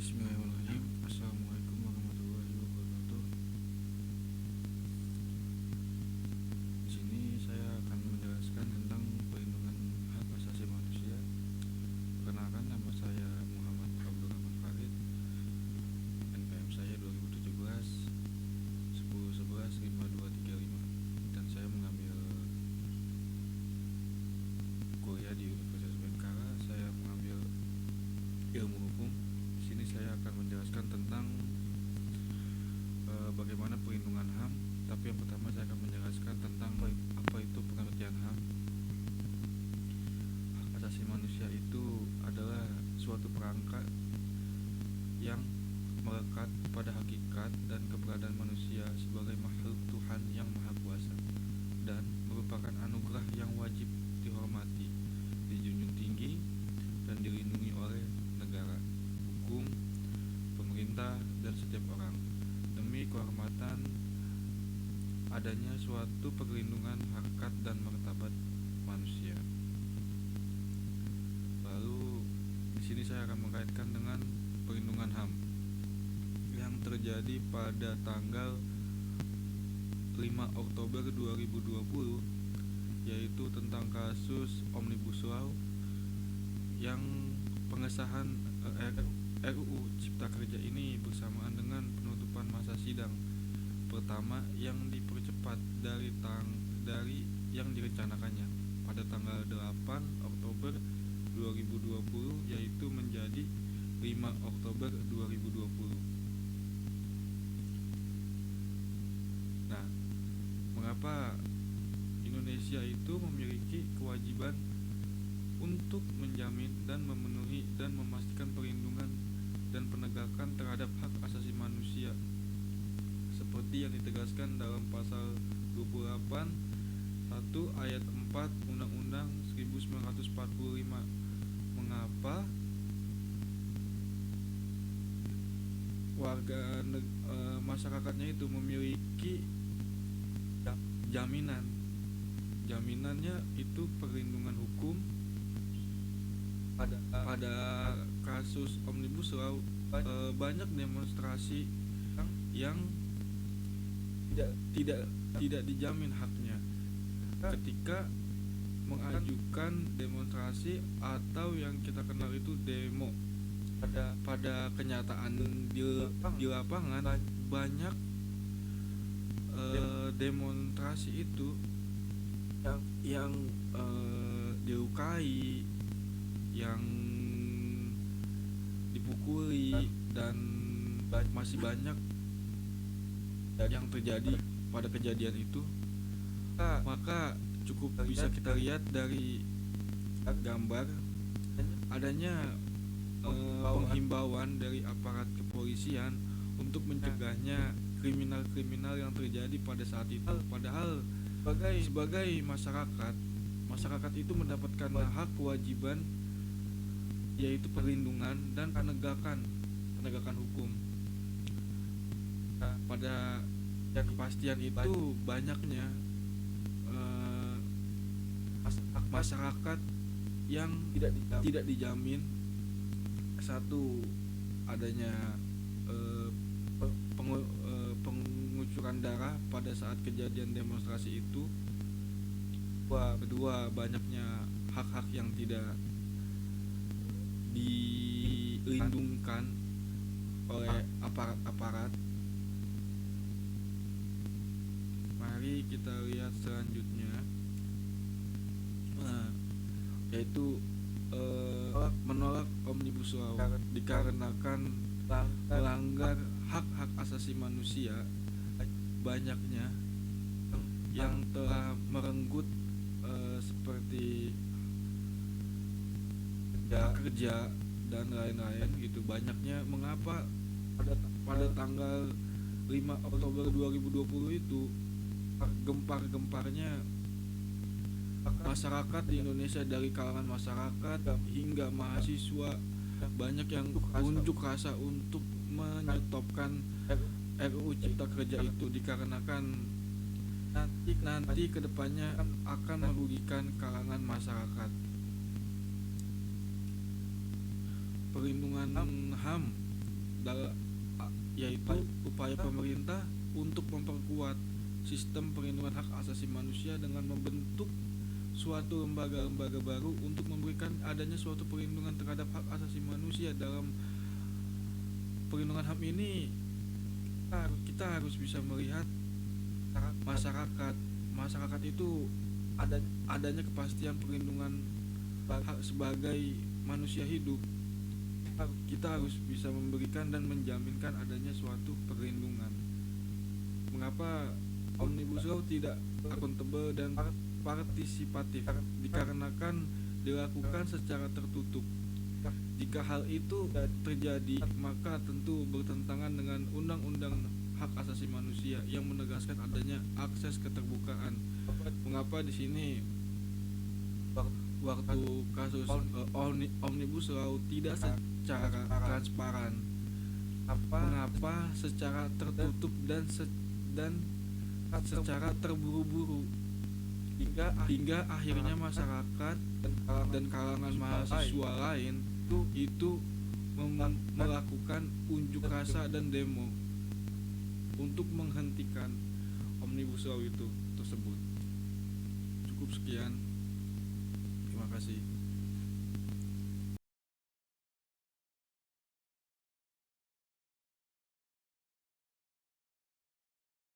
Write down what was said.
Bismillahirrahmanirrahim. Assalamualaikum warahmatullahi wabarakatuh. Di sini saya akan menjelaskan tentang perlindungan hak asasi manusia. Perkenalkan, nama saya Muhammad Abdul Rahman Farid. NPM saya 2017 1011 5235 dan saya mengambil kuliah di Universitas Bengkala. Saya mengambil ilmu hukum. Di sini saya akan menjelaskan tentang bagaimana perlindungan HAM. Tapi yang pertama saya akan menjelaskan tentang apa itu pengertian HAM. Hak asasi manusia itu adalah suatu perangkat yang melekat pada hakikat dan keberadaan manusia sebagai makhluk Tuhan yang Maha Kuasa dan merupakan anugerah yang wajib dihormati, dijunjung tinggi, dan dilindungi oleh negara, hukum, pemerintah, dan setiap orang demi kehormatan adanya suatu perlindungan harkat dan martabat manusia. Lalu di sini saya akan mengkaitkan dengan perlindungan HAM yang terjadi pada tanggal 5 Oktober 2020, yaitu tentang kasus Omnibus Law yang pengesahan RUU Cipta Kerja ini bersamaan dengan penutupan masa sidang pertama yang dipercepat dari yang direncanakannya pada tanggal 8 Oktober 2020, yaitu menjadi 5 Oktober 2020. Nah, mengapa Indonesia itu memiliki kewajiban untuk menjamin dan memenuhi dan memastikan perlindungan dan penegakan terhadap hak asasi manusia seperti yang ditegaskan dalam pasal 28 1 ayat 4 Undang-Undang 1945. Mengapa masyarakatnya itu memiliki jaminannya itu perlindungan hukum. Pada kasus Omnibus Law banyak demonstrasi yang tidak dijamin haknya ketika mengajukan demonstrasi atau yang kita kenal itu demo. Pada kenyataan di lapangan banyak demonstrasi itu yang dilukai, yang dipukuli, dan masih banyak yang terjadi pada kejadian itu. Maka cukup bisa kita lihat dari gambar adanya penghimbauan dari aparat kepolisian untuk mencegahnya kriminal-kriminal yang terjadi pada saat itu. Padahal sebagai masyarakat itu mendapatkan hak kewajiban, yaitu perlindungan dan penegakan hukum. Pada kepastian itu banyaknya masyarakat yang tidak dijamin. Satu, adanya pengucuran darah pada saat kejadian demonstrasi itu. Kedua, banyaknya hak-hak yang tidak dilindungkan oleh aparat. Mari kita lihat selanjutnya, yaitu menolak Omnibus Law dikarenakan melanggar hak-hak asasi manusia. Banyaknya yang telah merenggut seperti kerja dan lain-lain gitu. Banyaknya mengapa pada tanggal 5 Oktober 2020 itu gempar-gemparnya masyarakat di Indonesia, dari kalangan masyarakat hingga mahasiswa, banyak yang unjuk rasa untuk menyetopkan RUU Cipta Kerja itu dikarenakan nanti kedepannya akan merugikan kalangan masyarakat. Perlindungan HAM dalam yaitu upaya pemerintah untuk memperkuat sistem perlindungan hak asasi manusia dengan membentuk suatu lembaga-lembaga baru untuk memberikan adanya suatu perlindungan terhadap hak asasi manusia. Dalam perlindungan HAM ini kita harus bisa melihat masyarakat itu adanya kepastian perlindungan hak sebagai manusia hidup. Kita harus bisa memberikan dan menjaminkan adanya suatu perlindungan. Mengapa Omnibus Law tidak akuntabel dan partisipatif? Dikarenakan dilakukan secara tertutup. Jika hal itu terjadi, maka tentu bertentangan dengan Undang-Undang Hak Asasi Manusia yang menegaskan adanya akses keterbukaan. Mengapa di sini waktu kasus Omnibus Law tidak secara transparan, mengapa secara tertutup dan secara terburu-buru hingga akhirnya masyarakat dan kalangan mahasiswa lain itu melakukan unjuk rasa dan demo untuk menghentikan Omnibus Law itu tersebut. Cukup sekian, terima kasih.